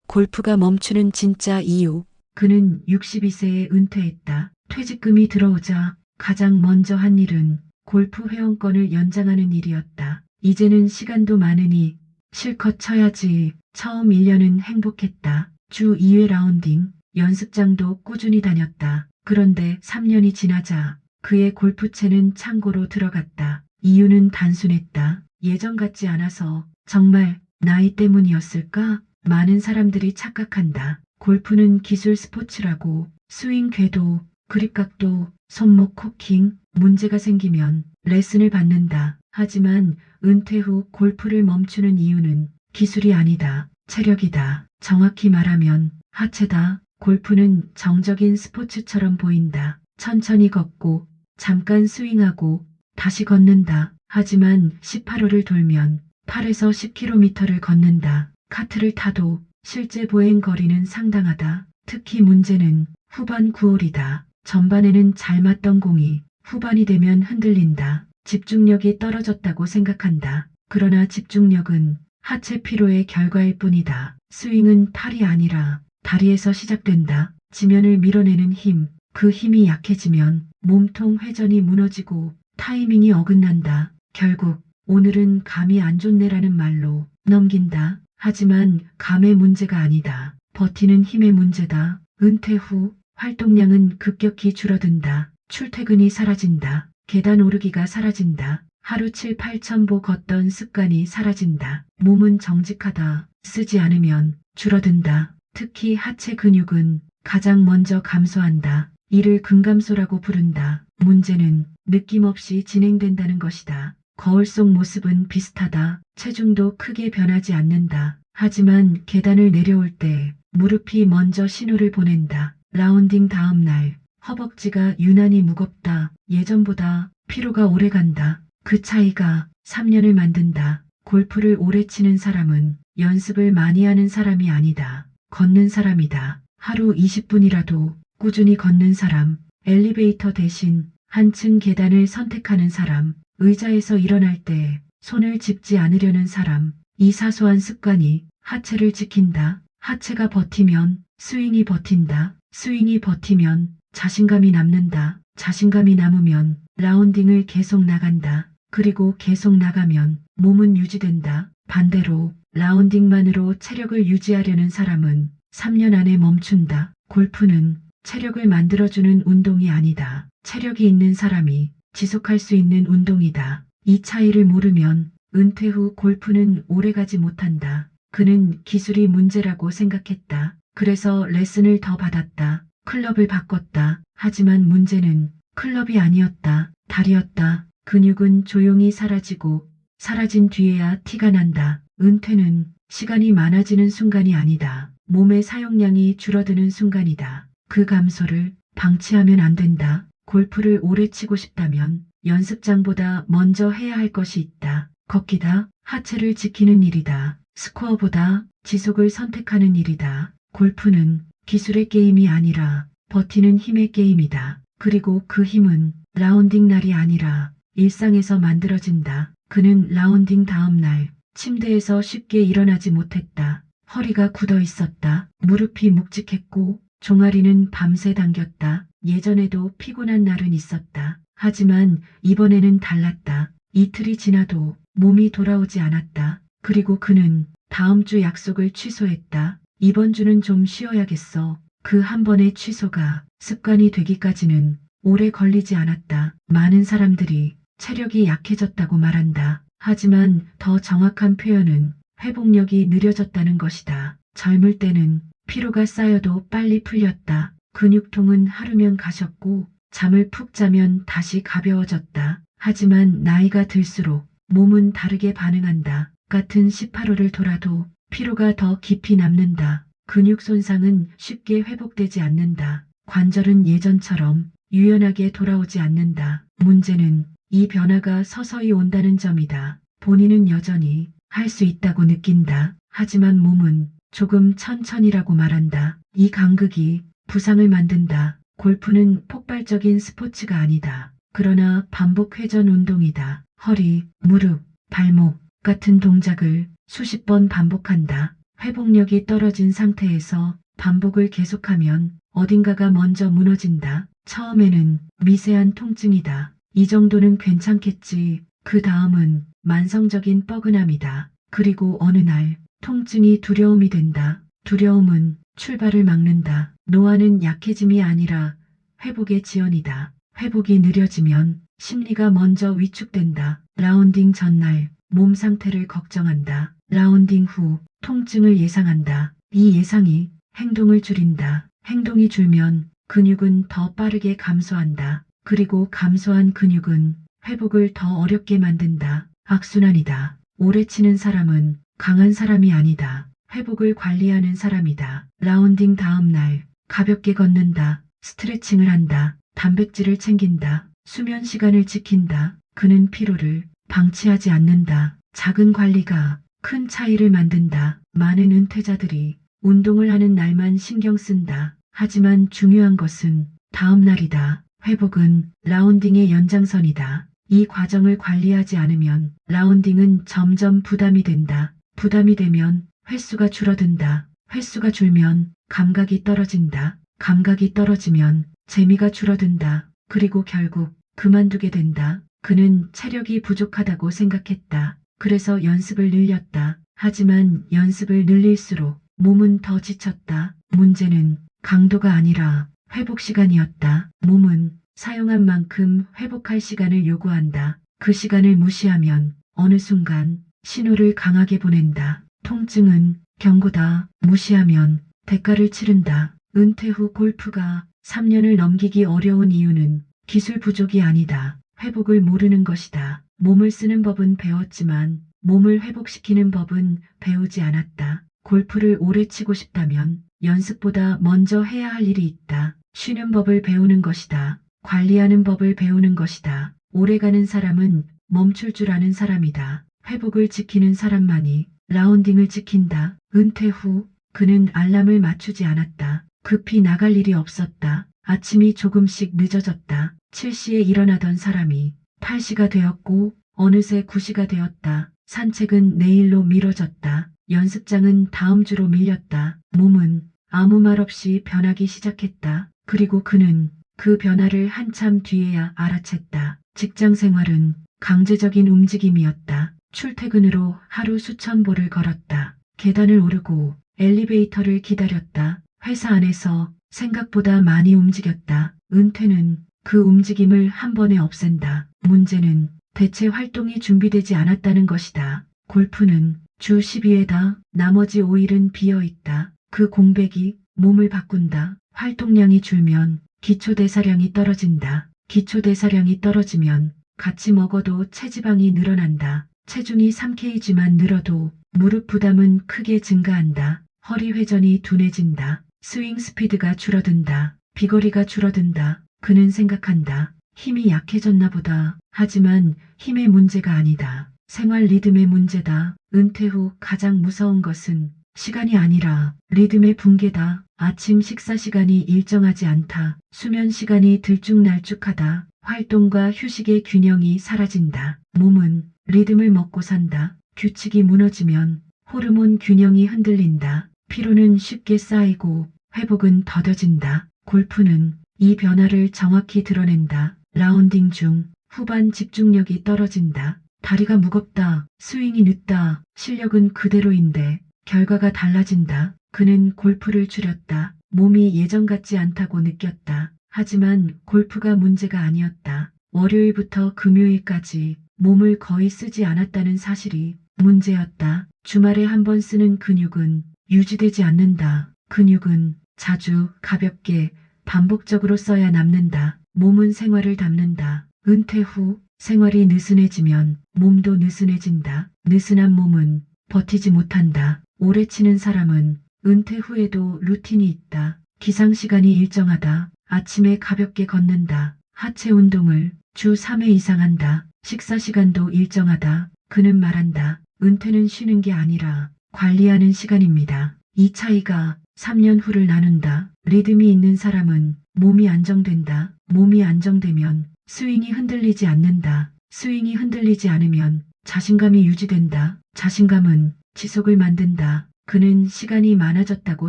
골프가 멈추는 진짜 이유. 그는 62세에 은퇴했다. 퇴직금이 들어오자 가장 먼저 한 일은 골프 회원권을 연장하는 일이었다. 이제는 시간도 많으니 실컷 쳐야지. 처음 1년은 행복했다. 주 2회 라운딩, 연습장도 꾸준히 다녔다. 그런데 3년이 지나자 그의 골프채는 창고로 들어갔다. 이유는 단순했다. 예전 같지 않아서. 정말 나이 때문이었을까? 많은 사람들이 착각한다. 골프는 기술 스포츠라고. 스윙 궤도, 그립각도, 손목 코킹, 문제가 생기면 레슨을 받는다. 하지만 은퇴 후 골프를 멈추는 이유는 기술이 아니다. 체력이다. 정확히 말하면 하체다. 골프는 정적인 스포츠처럼 보인다. 천천히 걷고 잠깐 스윙하고 다시 걷는다. 하지만 18홀을 돌면 8에서 10km를 걷는다. 카트를 타도 실제 보행 거리는 상당하다. 특히 문제는 후반 9홀이다. 전반에는 잘 맞던 공이 후반이 되면 흔들린다. 집중력이 떨어졌다고 생각한다. 그러나 집중력은 하체 피로의 결과일 뿐이다. 스윙은 팔이 아니라 다리에서 시작된다. 지면을 밀어내는 힘, 그 힘이 약해지면 몸통 회전이 무너지고 타이밍이 어긋난다. 결국 오늘은 감이 안 좋네라는 말로 넘긴다. 하지만 감의 문제가 아니다. 버티는 힘의 문제다. 은퇴 후 활동량은 급격히 줄어든다. 출퇴근이 사라진다. 계단 오르기가 사라진다. 하루 7, 8천 보 걷던 습관이 사라진다. 몸은 정직하다. 쓰지 않으면 줄어든다. 특히 하체 근육은 가장 먼저 감소한다. 이를 근감소라고 부른다. 문제는 느낌 없이 진행된다는 것이다. 거울 속 모습은 비슷하다. 체중도 크게 변하지 않는다. 하지만 계단을 내려올 때 무릎이 먼저 신호를 보낸다. 라운딩 다음 날 허벅지가 유난히 무겁다. 예전보다 피로가 오래 간다. 그 차이가 3년을 만든다. 골프를 오래 치는 사람은 연습을 많이 하는 사람이 아니다. 걷는 사람이다. 하루 20분이라도 꾸준히 걷는 사람, 엘리베이터 대신 한층 계단을 선택하는 사람, 의자에서 일어날 때 손을 짚지 않으려는 사람, 이 사소한 습관이 하체를 지킨다. 하체가 버티면 스윙이 버틴다. 스윙이 버티면 자신감이 남는다. 자신감이 남으면 라운딩을 계속 나간다. 그리고 계속 나가면 몸은 유지된다. 반대로 라운딩만으로 체력을 유지하려는 사람은 3년 안에 멈춘다. 골프는 체력을 만들어주는 운동이 아니다. 체력이 있는 사람이 지속할 수 있는 운동이다. 이 차이를 모르면 은퇴 후 골프는 오래가지 못한다. 그는 기술이 문제라고 생각했다. 그래서 레슨을 더 받았다. 클럽을 바꿨다. 하지만 문제는 클럽이 아니었다. 다리였다. 근육은 조용히 사라지고 사라진 뒤에야 티가 난다. 은퇴는 시간이 많아지는 순간이 아니다. 몸의 사용량이 줄어드는 순간이다. 그 감소를 방치하면 안 된다. 골프를 오래 치고 싶다면 연습장보다 먼저 해야 할 것이 있다. 걷기다. 하체를 지키는 일이다. 스코어보다 지속을 선택하는 일이다. 골프는 기술의 게임이 아니라 버티는 힘의 게임이다. 그리고 그 힘은 라운딩 날이 아니라 일상에서 만들어진다. 그는 라운딩 다음 날 침대에서 쉽게 일어나지 못했다. 허리가 굳어 있었다. 무릎이 묵직했고 종아리는 밤새 당겼다. 예전에도 피곤한 날은 있었다. 하지만 이번에는 달랐다. 이틀이 지나도 몸이 돌아오지 않았다. 그리고 그는 다음 주 약속을 취소했다. 이번 주는 좀 쉬어야겠어. 그 한 번의 취소가 습관이 되기까지는 오래 걸리지 않았다. 많은 사람들이 체력이 약해졌다고 말한다. 하지만 더 정확한 표현은 회복력이 느려졌다는 것이다. 젊을 때는 피로가 쌓여도 빨리 풀렸다. 근육통은 하루면 가셨고 잠을 푹 자면 다시 가벼워졌다. 하지만 나이가 들수록 몸은 다르게 반응한다. 같은 18홀을 돌아도 피로가 더 깊이 남는다. 근육 손상은 쉽게 회복되지 않는다. 관절은 예전처럼 유연하게 돌아오지 않는다. 문제는 이 변화가 서서히 온다는 점이다. 본인은 여전히 할 수 있다고 느낀다. 하지만 몸은 조금 천천히라고 말한다. 이 간극이 부상을 만든다. 골프는 폭발적인 스포츠가 아니다. 그러나 반복 회전 운동이다. 허리, 무릎, 발목 같은 동작을 수십 번 반복한다. 회복력이 떨어진 상태에서 반복을 계속하면 어딘가가 먼저 무너진다. 처음에는 미세한 통증이다. 이 정도는 괜찮겠지. 그 다음은 만성적인 뻐근함이다. 그리고 어느 날 통증이 두려움이 된다. 두려움은 출발을 막는다. 노화는 약해짐이 아니라 회복의 지연이다. 회복이 느려지면 심리가 먼저 위축된다. 라운딩 전날 몸 상태를 걱정한다. 라운딩 후 통증을 예상한다. 이 예상이 행동을 줄인다. 행동이 줄면 근육은 더 빠르게 감소한다. 그리고 감소한 근육은 회복을 더 어렵게 만든다. 악순환이다. 오래 치는 사람은 강한 사람이 아니다. 회복을 관리하는 사람이다. 라운딩 다음 날 가볍게 걷는다. 스트레칭을 한다. 단백질을 챙긴다. 수면 시간을 지킨다. 그는 피로를 방치하지 않는다. 작은 관리가 큰 차이를 만든다. 많은 은퇴자들이 운동을 하는 날만 신경 쓴다. 하지만 중요한 것은 다음 날이다. 회복은 라운딩의 연장선이다. 이 과정을 관리하지 않으면 라운딩은 점점 부담이 된다. 부담이 되면 횟수가 줄어든다. 횟수가 줄면 감각이 떨어진다. 감각이 떨어지면 재미가 줄어든다. 그리고 결국 그만두게 된다. 그는 체력이 부족하다고 생각했다. 그래서 연습을 늘렸다. 하지만 연습을 늘릴수록 몸은 더 지쳤다. 문제는 강도가 아니라 회복 시간이었다. 몸은 사용한 만큼 회복할 시간을 요구한다. 그 시간을 무시하면 어느 순간 신호를 강하게 보낸다. 통증은 경고다. 무시하면 대가를 치른다. 은퇴 후 골프가 3년을 넘기기 어려운 이유는 기술 부족이 아니다. 회복을 모르는 것이다. 몸을 쓰는 법은 배웠지만 몸을 회복시키는 법은 배우지 않았다. 골프를 오래 치고 싶다면 연습보다 먼저 해야 할 일이 있다. 쉬는 법을 배우는 것이다. 관리하는 법을 배우는 것이다. 오래가는 사람은 멈출 줄 아는 사람이다. 회복을 지키는 사람만이 라운딩을 지킨다. 은퇴 후 그는 알람을 맞추지 않았다. 급히 나갈 일이 없었다. 아침이 조금씩 늦어졌다. 7시에 일어나던 사람이 8시가 되었고 어느새 9시가 되었다. 산책은 내일로 미뤄졌다. 연습장은 다음 주로 밀렸다. 몸은 아무 말 없이 변하기 시작했다. 그리고 그는 그 변화를 한참 뒤에야 알아챘다. 직장 생활은 강제적인 움직임이었다. 출퇴근으로 하루 수천 보를 걸었다. 계단을 오르고 엘리베이터를 기다렸다. 회사 안에서 생각보다 많이 움직였다. 은퇴는 그 움직임을 한 번에 없앤다. 문제는 대체 활동이 준비되지 않았다는 것이다. 골프는 주 12회다. 나머지 5일은 비어있다. 그 공백이 몸을 바꾼다. 활동량이 줄면 기초대사량이 떨어진다. 기초대사량이 떨어지면 같이 먹어도 체지방이 늘어난다. 체중이 3kg만 늘어도 무릎 부담은 크게 증가한다. 허리 회전이 둔해진다. 스윙 스피드가 줄어든다. 비거리가 줄어든다. 그는 생각한다. 힘이 약해졌나 보다. 하지만 힘의 문제가 아니다. 생활 리듬의 문제다. 은퇴 후 가장 무서운 것은 시간이 아니라 리듬의 붕괴다. 아침 식사 시간이 일정하지 않다. 수면 시간이 들쭉날쭉하다. 활동과 휴식의 균형이 사라진다. 몸은 리듬을 먹고 산다. 규칙이 무너지면 호르몬 균형이 흔들린다. 피로는 쉽게 쌓이고 회복은 더뎌진다. 골프는 이 변화를 정확히 드러낸다. 라운딩 중 후반 집중력이 떨어진다. 다리가 무겁다. 스윙이 늦다. 실력은 그대로인데 결과가 달라진다. 그는 골프를 줄였다. 몸이 예전 같지 않다고 느꼈다. 하지만 골프가 문제가 아니었다. 월요일부터 금요일까지 몸을 거의 쓰지 않았다는 사실이 문제였다. 주말에 한 번 쓰는 근육은 유지되지 않는다. 근육은 자주, 가볍게, 반복적으로 써야 남는다. 몸은 생활을 담는다. 은퇴 후 생활이 느슨해지면 몸도 느슨해진다. 느슨한 몸은 버티지 못한다. 오래 치는 사람은 은퇴 후에도 루틴이 있다. 기상 시간이 일정하다. 아침에 가볍게 걷는다. 하체 운동을 주 3회 이상 한다. 식사 시간도 일정하다. 그는 말한다. 은퇴는 쉬는 게 아니라 관리하는 시간입니다. 이 차이가 3년 후를 나눈다. 리듬이 있는 사람은 몸이 안정된다. 몸이 안정되면 스윙이 흔들리지 않는다. 스윙이 흔들리지 않으면 자신감이 유지된다. 자신감은 지속을 만든다. 그는 시간이 많아졌다고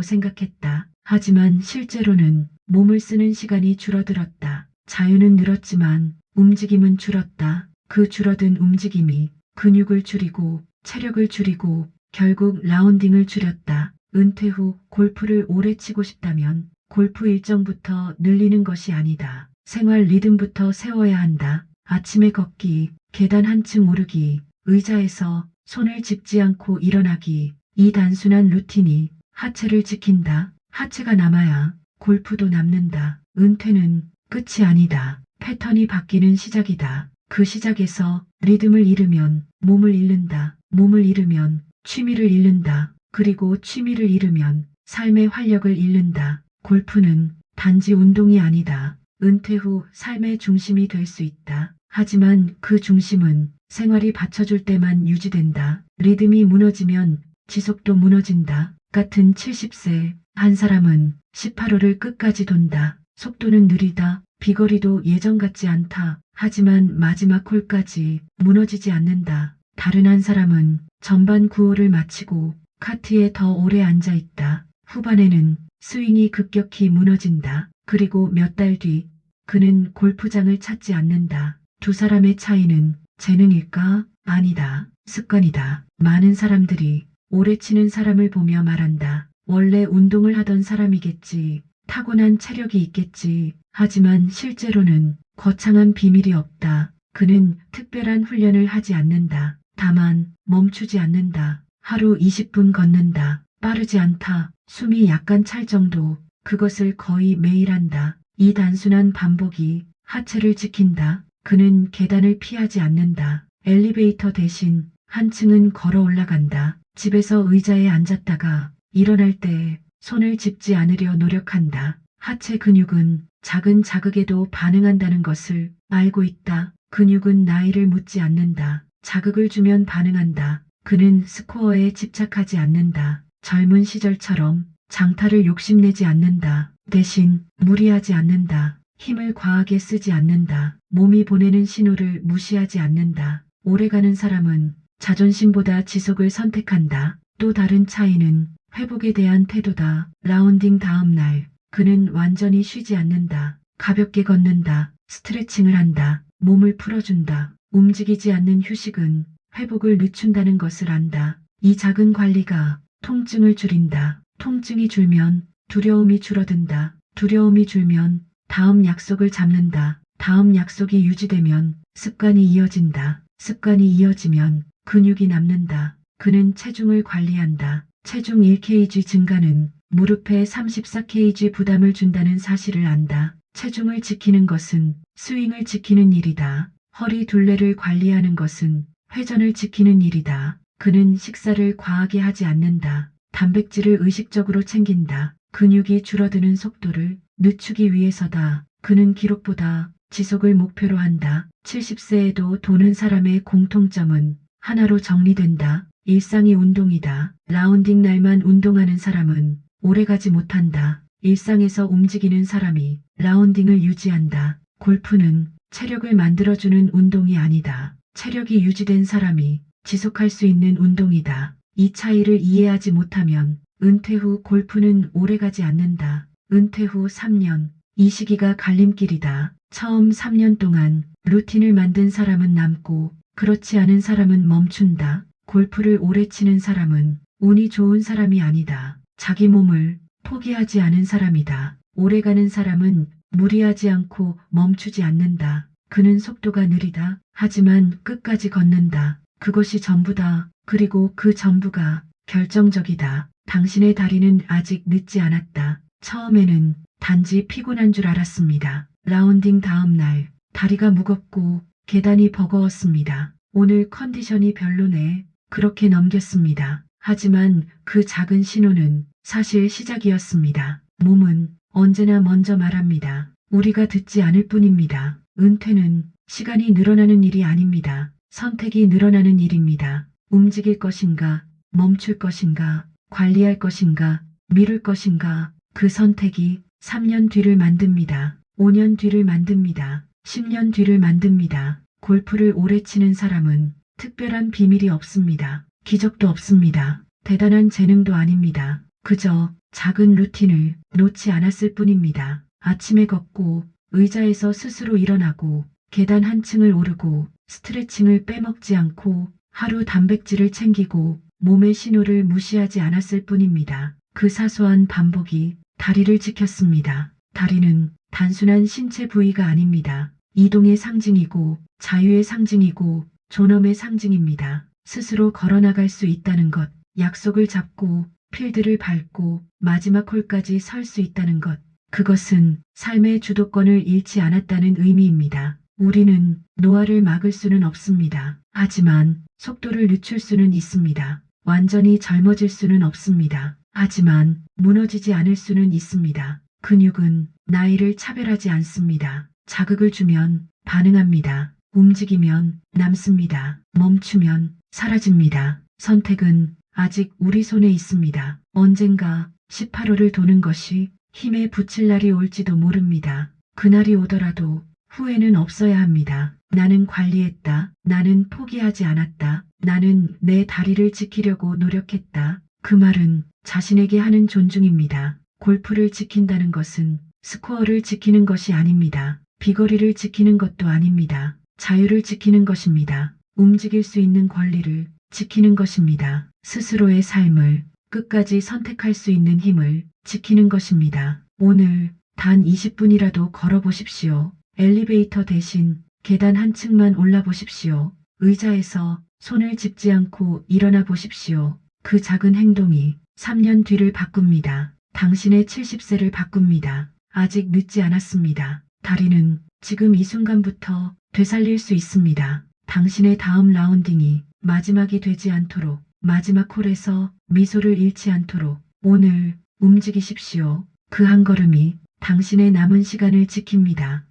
생각했다. 하지만 실제로는 몸을 쓰는 시간이 줄어들었다. 자유는 늘었지만 움직임은 줄었다. 그 줄어든 움직임이 근육을 줄이고 체력을 줄이고 결국 라운딩을 줄였다. 은퇴 후 골프를 오래 치고 싶다면 골프 일정부터 늘리는 것이 아니다. 생활 리듬부터 세워야 한다. 아침에 걷기, 계단 한층 오르기, 의자에서 손을 짚지 않고 일어나기. 이 단순한 루틴이 하체를 지킨다. 하체가 남아야 골프도 남는다. 은퇴는 끝이 아니다. 패턴이 바뀌는 시작이다. 그 시작에서 리듬을 잃으면 몸을 잃는다. 몸을 잃으면 취미를 잃는다. 그리고 취미를 잃으면 삶의 활력을 잃는다. 골프는 단지 운동이 아니다. 은퇴 후 삶의 중심이 될 수 있다. 하지만 그 중심은 생활이 받쳐줄 때만 유지된다. 리듬이 무너지면 지속도 무너진다. 같은 70세 한 사람은 18홀을 끝까지 돈다. 속도는 느리다. 비거리도 예전 같지 않다. 하지만 마지막 홀까지 무너지지 않는다. 다른 한 사람은 전반 9홀을 마치고 카트에 더 오래 앉아 있다. 후반에는 스윙이 급격히 무너진다. 그리고 몇 달 뒤 그는 골프장을 찾지 않는다. 두 사람의 차이는 재능일까? 아니다. 습관이다. 많은 사람들이 오래 치는 사람을 보며 말한다. 원래 운동을 하던 사람이겠지. 타고난 체력이 있겠지. 하지만 실제로는 거창한 비밀이 없다. 그는 특별한 훈련을 하지 않는다. 다만 멈추지 않는다. 하루 20분 걷는다. 빠르지 않다. 숨이 약간 찰 정도. 그것을 거의 매일 한다. 이 단순한 반복이 하체를 지킨다. 그는 계단을 피하지 않는다. 엘리베이터 대신 한층은 걸어 올라간다. 집에서 의자에 앉았다가 일어날 때 손을 짚지 않으려 노력한다. 하체 근육은 작은 자극에도 반응한다는 것을 알고 있다. 근육은 나이를 묻지 않는다. 자극을 주면 반응한다. 그는 스코어에 집착하지 않는다. 젊은 시절처럼 장타를 욕심내지 않는다. 대신 무리하지 않는다. 힘을 과하게 쓰지 않는다. 몸이 보내는 신호를 무시하지 않는다. 오래가는 사람은 자존심보다 지속을 선택한다. 또 다른 차이는 회복에 대한 태도다. 라운딩 다음 날 그는 완전히 쉬지 않는다. 가볍게 걷는다. 스트레칭을 한다. 몸을 풀어준다. 움직이지 않는 휴식은 회복을 늦춘다는 것을 안다. 이 작은 관리가 통증을 줄인다. 통증이 줄면 두려움이 줄어든다. 두려움이 줄면 다음 약속을 잡는다. 다음 약속이 유지되면 습관이 이어진다. 습관이 이어지면 근육이 남는다. 그는 체중을 관리한다. 체중 1kg 증가는 무릎에 34kg 부담을 준다는 사실을 안다. 체중을 지키는 것은 스윙을 지키는 일이다. 허리 둘레를 관리하는 것은 회전을 지키는 일이다. 그는 식사를 과하게 하지 않는다. 단백질을 의식적으로 챙긴다. 근육이 줄어드는 속도를 늦추기 위해서다. 그는 기록보다 지속을 목표로 한다. 70세에도 도는 사람의 공통점은 하나로 정리된다. 일상이 운동이다. 라운딩 날만 운동하는 사람은 오래가지 못한다. 일상에서 움직이는 사람이 라운딩을 유지한다. 골프는 체력을 만들어주는 운동이 아니다. 체력이 유지된 사람이 지속할 수 있는 운동이다. 이 차이를 이해하지 못하면 은퇴 후 골프는 오래가지 않는다. 은퇴 후 3년, 이 시기가 갈림길이다. 처음 3년 동안 루틴을 만든 사람은 남고 그렇지 않은 사람은 멈춘다. 골프를 오래 치는 사람은 운이 좋은 사람이 아니다. 자기 몸을 포기하지 않은 사람이다. 오래가는 사람은 무리하지 않고 멈추지 않는다. 그는 속도가 느리다. 하지만 끝까지 걷는다. 그것이 전부다. 그리고 그 전부가 결정적이다. 당신의 다리는 아직 늦지 않았다. 처음에는 단지 피곤한 줄 알았습니다. 라운딩 다음 날 다리가 무겁고 계단이 버거웠습니다. 오늘 컨디션이 별로네. 그렇게 넘겼습니다. 하지만 그 작은 신호는 사실 시작이었습니다. 몸은 언제나 먼저 말합니다. 우리가 듣지 않을 뿐입니다. 은퇴는 시간이 늘어나는 일이 아닙니다. 선택이 늘어나는 일입니다. 움직일 것인가, 멈출 것인가, 관리할 것인가, 미룰 것인가. 그 선택이 3년 뒤를 만듭니다. 5년 뒤를 만듭니다. 10년 뒤를 만듭니다. 골프를 오래 치는 사람은 특별한 비밀이 없습니다. 기적도 없습니다. 대단한 재능도 아닙니다. 그저 작은 루틴을 놓지 않았을 뿐입니다. 아침에 걷고 의자에서 스스로 일어나고 계단 한 층을 오르고 스트레칭을 빼먹지 않고 하루 단백질을 챙기고 몸의 신호를 무시하지 않았을 뿐입니다. 그 사소한 반복이 다리를 지켰습니다. 다리는 단순한 신체 부위가 아닙니다. 이동의 상징이고 자유의 상징이고 존엄의 상징입니다. 스스로 걸어나갈 수 있다는 것, 약속을 잡고 필드를 밟고 마지막 홀까지 설 수 있다는 것, 그것은 삶의 주도권을 잃지 않았다는 의미입니다. 우리는 노화를 막을 수는 없습니다. 하지만 속도를 늦출 수는 있습니다. 완전히 젊어질 수는 없습니다. 하지만 무너지지 않을 수는 있습니다. 근육은 나이를 차별하지 않습니다. 자극을 주면 반응합니다. 움직이면 남습니다. 멈추면 사라집니다. 선택은 아직 우리 손에 있습니다. 언젠가 18호를 도는 것이 힘에 붙일 날이 올지도 모릅니다. 그날이 오더라도 후회는 없어야 합니다. 나는 관리했다. 나는 포기하지 않았다. 나는 내 다리를 지키려고 노력했다. 그 말은 자신에게 하는 존중입니다. 골프를 지킨다는 것은 스코어를 지키는 것이 아닙니다. 비거리를 지키는 것도 아닙니다. 자유를 지키는 것입니다. 움직일 수 있는 권리를 지키는 것입니다. 스스로의 삶을 끝까지 선택할 수 있는 힘을 지키는 것입니다. 오늘 단 20분이라도 걸어보십시오. 엘리베이터 대신 계단 한 층만 올라보십시오. 의자에서 손을 짚지 않고 일어나 보십시오. 그 작은 행동이 3년 뒤를 바꿉니다. 당신의 70세를 바꿉니다. 아직 늦지 않았습니다. 다리는 지금 이 순간부터 되살릴 수 있습니다. 당신의 다음 라운딩이 마지막이 되지 않도록, 마지막 홀에서 미소를 잃지 않도록 오늘 움직이십시오. 그 한 걸음이 당신의 남은 시간을 지킵니다.